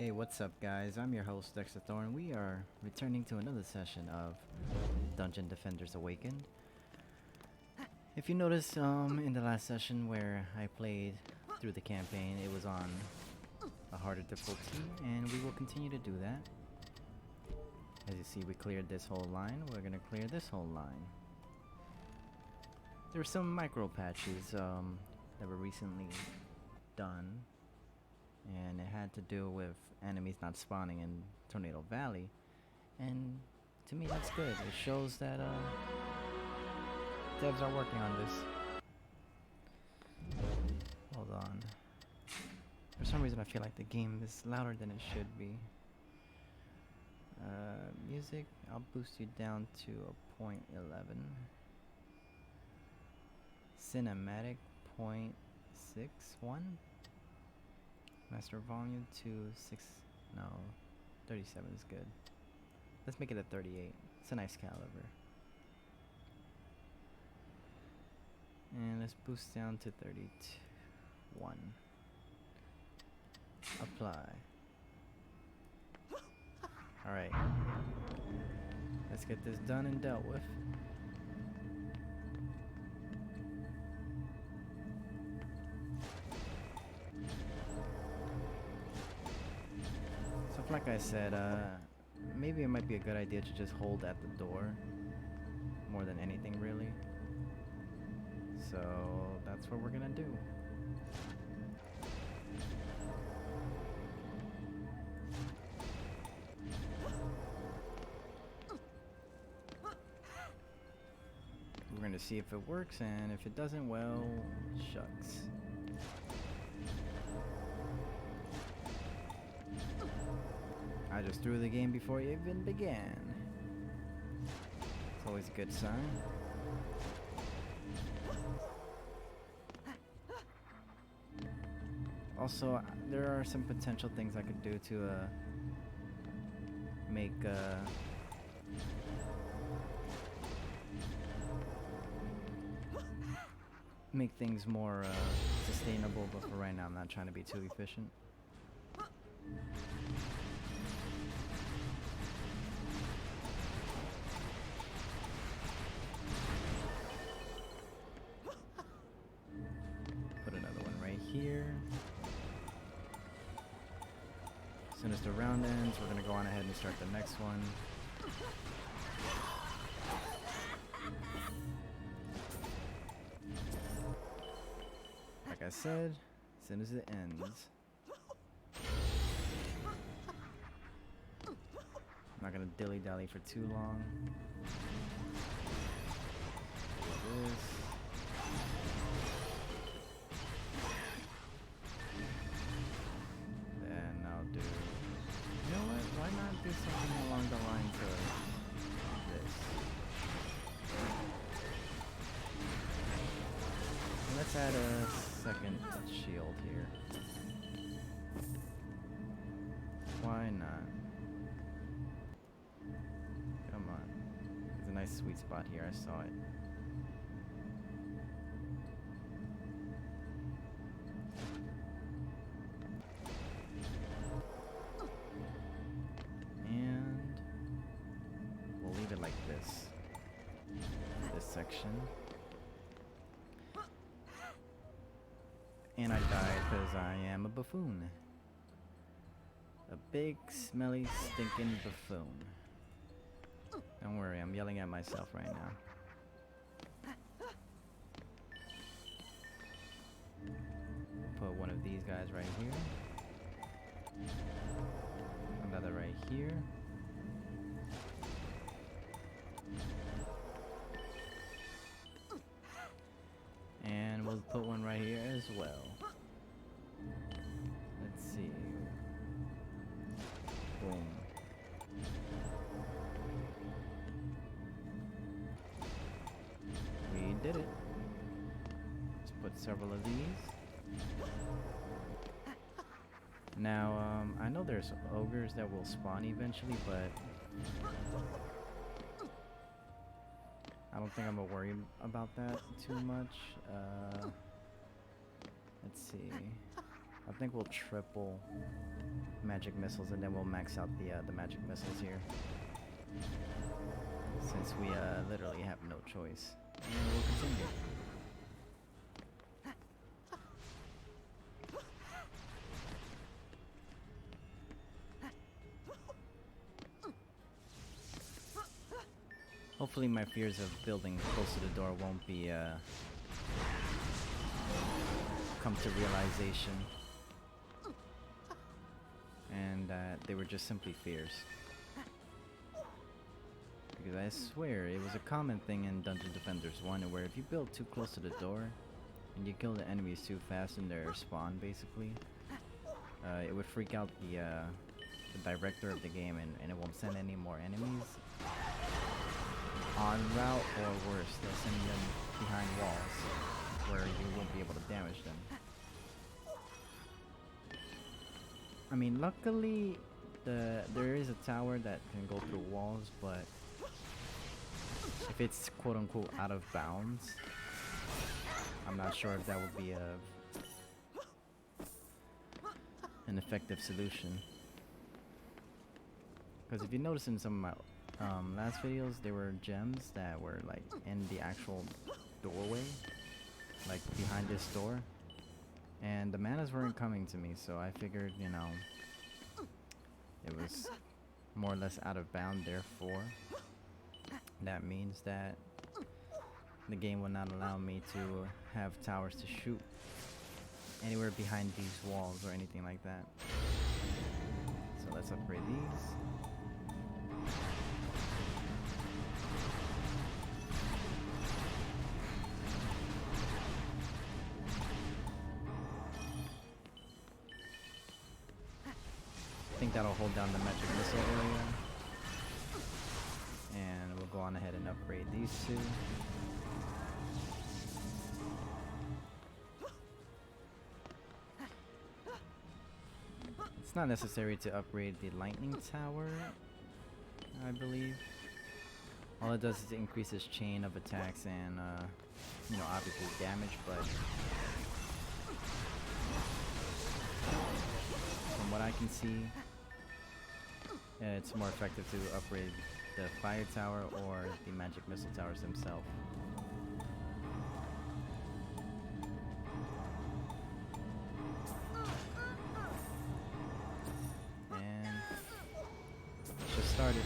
Hey, what's up guys? I'm your host Dexter Thorne. We are returning to another session of Dungeon Defenders Awakened. If you notice, in the last session where I played through the campaign, it was on a harder difficulty, and we will continue to do that. As you see, we cleared this whole line. We're gonna clear this whole line. There were some micro patches that were recently done, and it had to do with enemies not spawning in Tornado Valley, and to me that's good. It shows that devs are working on this. Hold on. For some reason I feel like the game is louder than it should be. Music, I'll boost you down to a 0.11. Cinematic 0.61. Master volume to 37 is good. Let's make it a 38. It's a nice caliber. And let's boost down to 31. Apply. Alright. Let's get this done and dealt with. So like I said, maybe it might be a good idea to just hold at the door more than anything really. So that's what we're gonna do. We're gonna see if it works, and if it doesn't, well, shucks. I just threw the game before it even began. It's always a good sign. Also, there are some potential things I could do to make things more sustainable, but for right now I'm not trying to be too efficient. Put another one right here. As soon as the round ends, we're gonna go on ahead and start the next one. Like I said, as soon as it ends. I'm not gonna dilly-dally for too long. This. Then I'll do... You know what? Why not do something along the lines of this? Let's add a second shield here. Why not? Come on. There's a nice sweet spot here. I saw it. And we'll leave it like this. This section. And I died because I am a buffoon. A big, smelly, stinking buffoon. Don't worry, I'm yelling at myself right now. Put one of these guys right here. Another right here. And we'll put one right here as well. Let's see. Boom. We did it. Let's put several of these. Now, I know there's ogres that will spawn eventually, but I don't think I'm gonna worry about that too much. Let's see. I think we'll triple magic missiles and then we'll max out the magic missiles here. Since we literally have no choice. And we'll continue. Hopefully my fears of building close to the door won't be come to realization. And that they were just simply fears. Because I swear, it was a common thing in Dungeon Defenders 1 where if you build too close to the door, and you kill the enemies too fast in their spawn, basically, it would freak out the director of the game and it won't send any more enemies en route, or worse, they'll send them behind walls where you won't be able to damage them. I mean, luckily, there is a tower that can go through walls, but if it's quote-unquote out of bounds, I'm not sure if that would be an effective solution. Because if you notice in some of my last videos, there were gems that were like in the actual doorway, like behind this door, and the manas weren't coming to me, so I figured, you know, it was more or less out of bound. Therefore, that means that the game will not allow me to have towers to shoot anywhere behind these walls or anything like that. So let's upgrade these. I think that'll hold down the magic missile area. And we'll go on ahead and upgrade these two. It's not necessary to upgrade the lightning tower, I believe. All it does is increase its chain of attacks and, you know, obviously damage, but from what I can see, it's more effective to upgrade the fire tower or the magic missile towers themselves. And it's just started.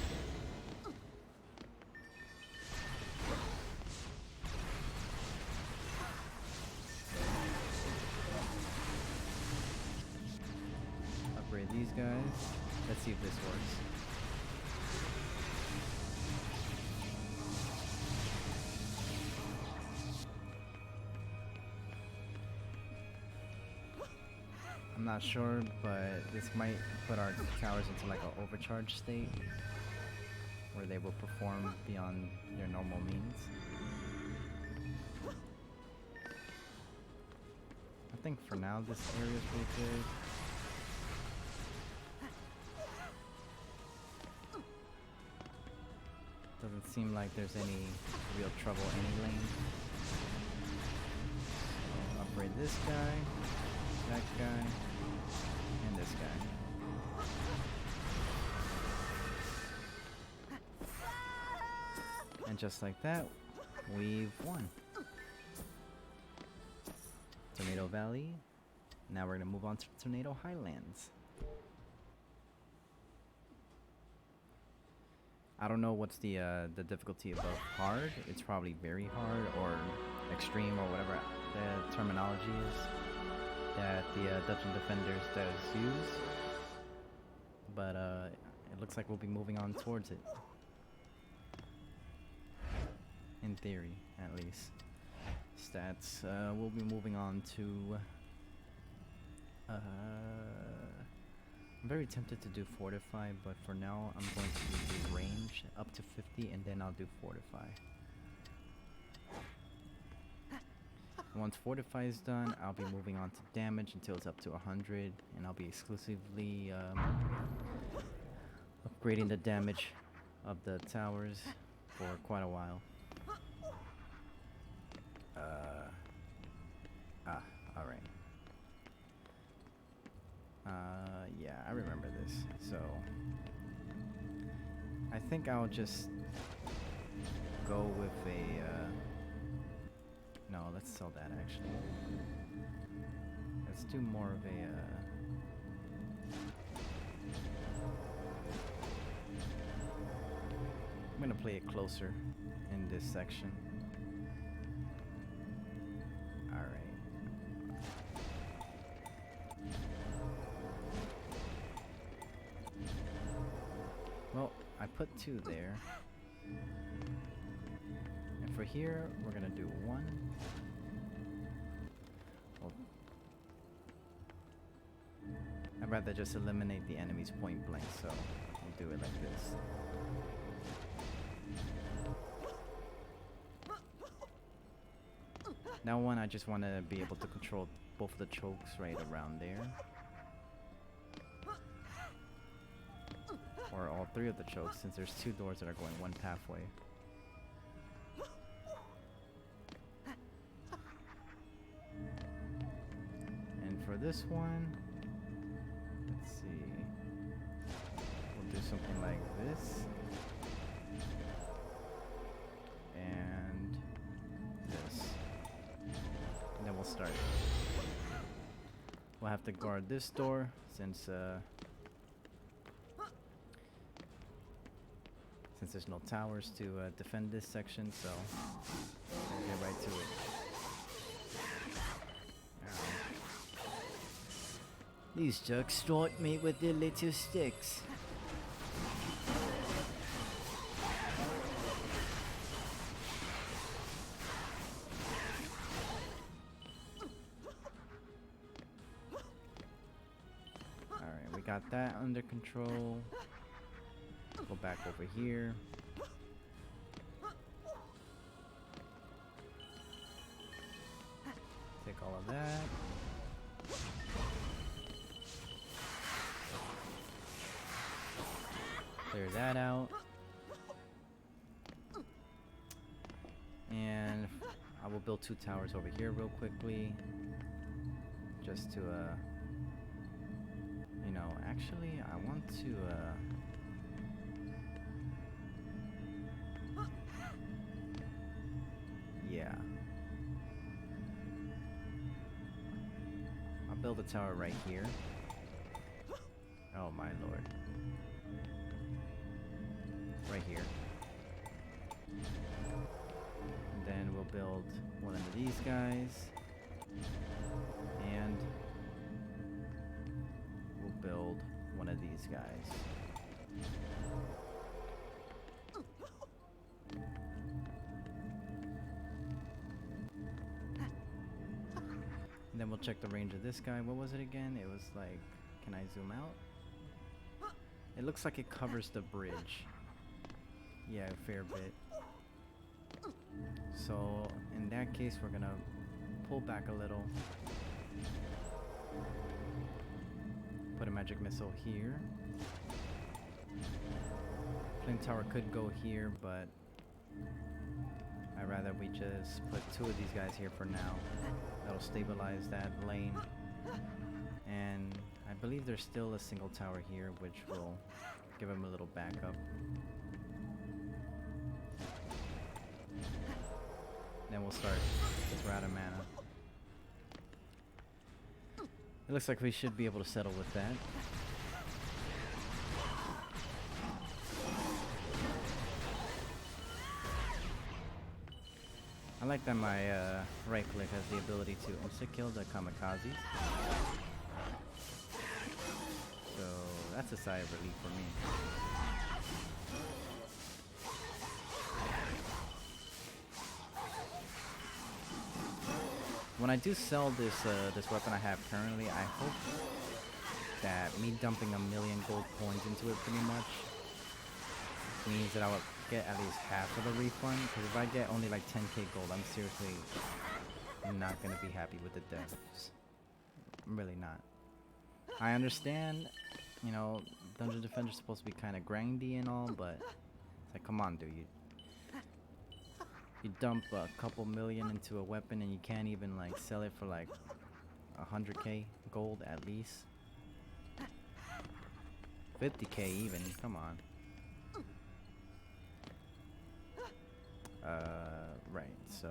Upgrade these guys. Let's see if this works. I'm not sure, but this might put our towers into like an overcharge state where they will perform beyond their normal means. I think for now this area is pretty good. Doesn't seem like there's any real trouble any lane. So upgrade this guy, that guy, and this guy. And just like that, we've won. Tornado Valley. Now we're gonna move on to Tornado Highlands. I don't know what's the difficulty above hard. It's probably very hard or extreme or whatever the terminology is that the Dungeon Defenders does use. But it looks like we'll be moving on towards it. In theory, at least. Stats, we'll be moving on to... I'm very tempted to do Fortify, but for now I'm going to do range up to 50 and then I'll do Fortify. Once Fortify is done, I'll be moving on to damage until it's up to 100, and I'll be exclusively upgrading the damage of the towers for quite a while. Alright. Yeah, I remember this. So I think I'll just go with a, no, let's sell that actually. Let's do more of a, I'm gonna play it closer in this section. Alright. Well, I put 2 there. And for here, we're gonna do 1. Well, I'd rather just eliminate the enemies point blank, so we'll do it like this. Now one, I just want to be able to control both of the chokes right around there. Or all 3 of the chokes, since there's 2 doors that are going one pathway. And for this one, let's see. We'll do something like this. And this. And then we'll start. We'll have to guard this door since there's no towers to defend this section, so we'll get right to it. These jerks strike me with their little sticks. Alright, we got that under control. Go back over here. Take all of that. Clear that out. And I will build 2 towers over here real quickly. Just to, you know, actually, I want to, yeah. I'll build a tower right here. Oh my lord. Right here. And then we'll build one of these guys. And we'll build one of these guys. And then we'll check the range of this guy. What was it again? It was like, can I zoom out? It looks like it covers the bridge. Yeah, a fair bit. So in that case, we're gonna pull back a little. Put a magic missile here. Flame tower could go here, but I'd rather we just put 2 of these guys here for now. That'll stabilize that lane. And I believe there's still a single tower here, which will give him a little backup. Then we'll start, because we're out of mana. It looks like we should be able to settle with that. I like that my right click has the ability to insta-kill the kamikazes. So that's a sigh of relief for me. When I do sell this this weapon I have currently, I hope that me dumping 1,000,000 gold coins into it pretty much means that I will get at least half of the refund. Because if I get only like 10k gold, I'm seriously not gonna be happy with the devs. I'm really not. I understand, you know, Dungeon Defender's supposed to be kind of grindy and all, but it's like, come on, dude. You dump a couple million into a weapon and you can't even like sell it for like 100k gold at least. 50k even. Come on. Right. So.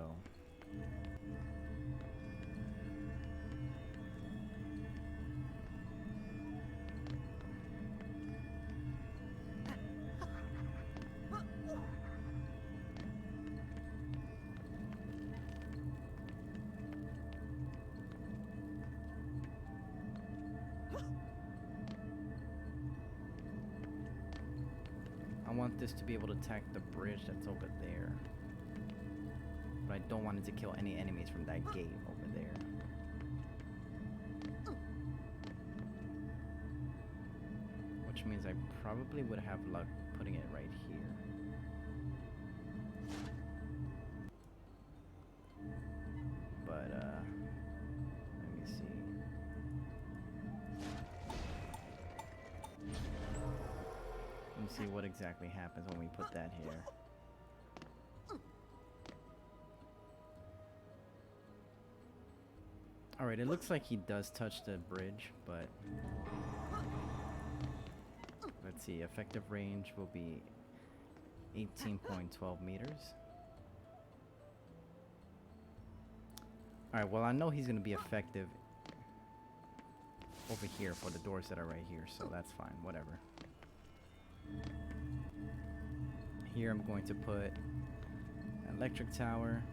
I want this to be able to attack the bridge that's over there. But I don't want it to kill any enemies from that gate over there. Which means I probably would have luck putting it right here. But, let me see. Let me see what exactly happens when we put that here. Alright, it looks like he does touch the bridge, but let's see, effective range will be 18.12 meters. Alright, well I know he's going to be effective over here for the doors that are right here, so that's fine, whatever. Here I'm going to put an electric tower.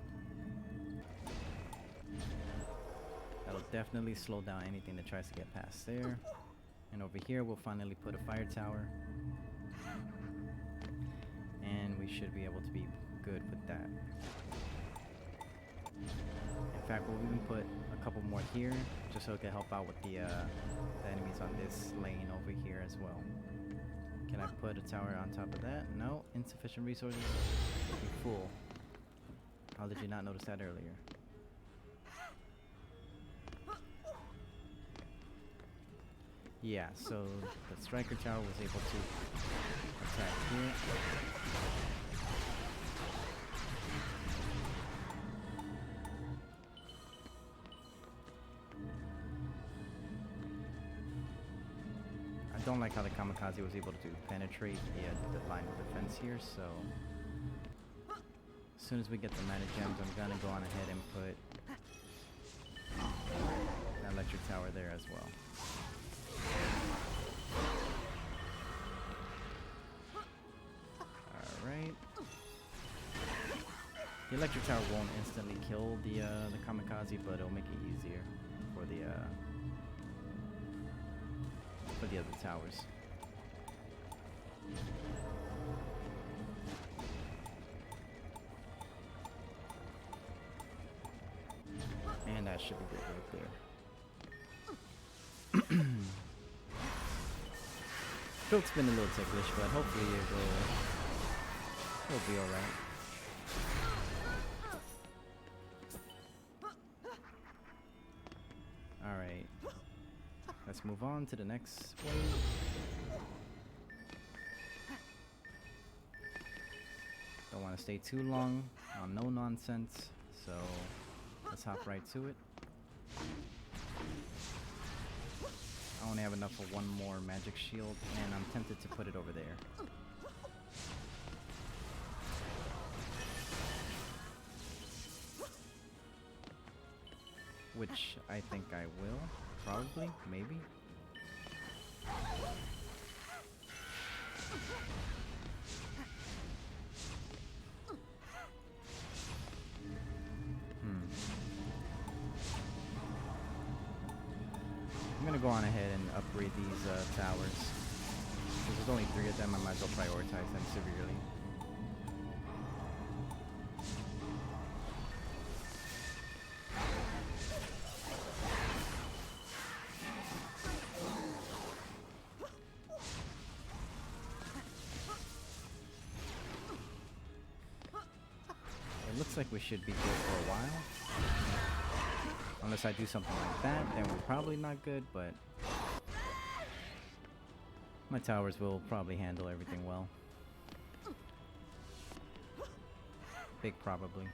That'll definitely slow down anything that tries to get past there. And over here we'll finally put a fire tower. And we should be able to be good with that. In fact, we'll even put a couple more here, just so it can help out with the enemies on this lane over here as well. Can I put a tower on top of that? No, insufficient resources. You fool. How did you not notice that earlier? Yeah, so the striker tower was able to attack here. I don't like how the kamikaze was able to penetrate the line of defense here, so as soon as we get the mana gems, I'm gonna go on ahead and put an electric tower there as well. Alright. The electric tower won't instantly kill the kamikaze, but it'll make it easier for the other towers. And that should be good right there. Throat's been a little ticklish, but hopefully it'll be alright. Alright. Let's move on to the next wave. Don't want to stay too long on no nonsense, so let's hop right to it. I only have enough for one more magic shield, and I'm tempted to put it over there. Which I think I will. Probably. Maybe. I'm gonna go on ahead and upgrade these towers. Because there's only 3 of them, I might as well prioritize them severely. It looks like we should be good for a while. Unless I do something like that, then we're probably not good, but my towers will probably handle everything well. Big probably.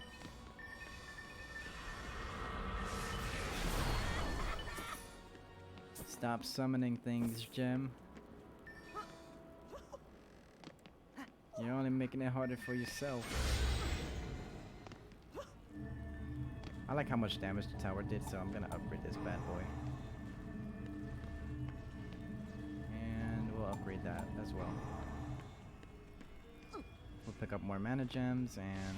Stop summoning things, Gem. You're only making it harder for yourself. I like how much damage the tower did, so I'm gonna upgrade this bad boy. And we'll upgrade that as well. We'll pick up more mana gems, and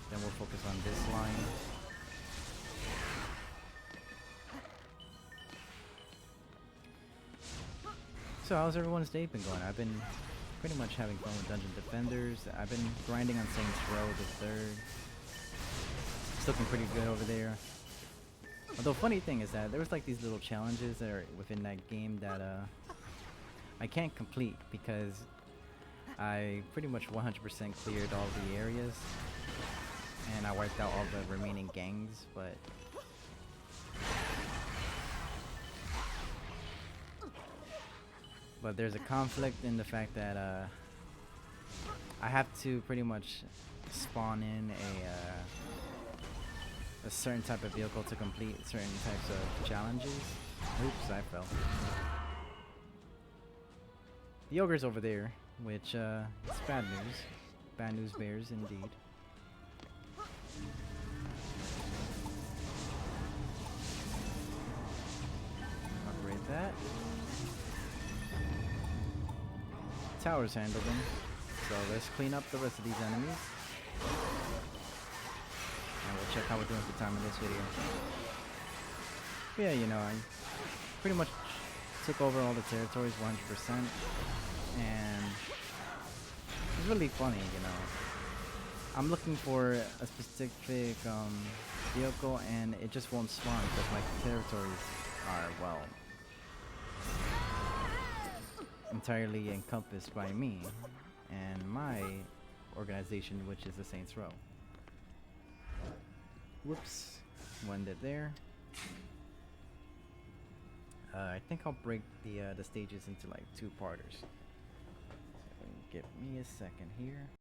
then we'll focus on this line. So how's everyone's day been going? I've been pretty much having fun with Dungeon Defenders. I've been grinding on Saints Row the 3rd. It's looking pretty good over there. Although funny thing is that there was like these little challenges that are within that game that I can't complete because I pretty much 100% cleared all the areas and I wiped out all the remaining gangs, but there's a conflict in the fact that I have to pretty much spawn in a certain type of vehicle to complete certain types of challenges. Oops, I fell. The ogre's over there, which is bad news. Bad news bears indeed. Upgrade that. Towers handled them. So let's clean up the rest of these enemies. And we'll check how we're doing for time in this video. But yeah, you know, I pretty much took over all the territories 100%. And it's really funny, you know. I'm looking for a specific vehicle and it just won't spawn because my territories are, well, entirely encompassed by me and my organization, which is the Saints Row. Whoops, one dead there. I think I'll break the stages into like 2-parters. So give me a second here.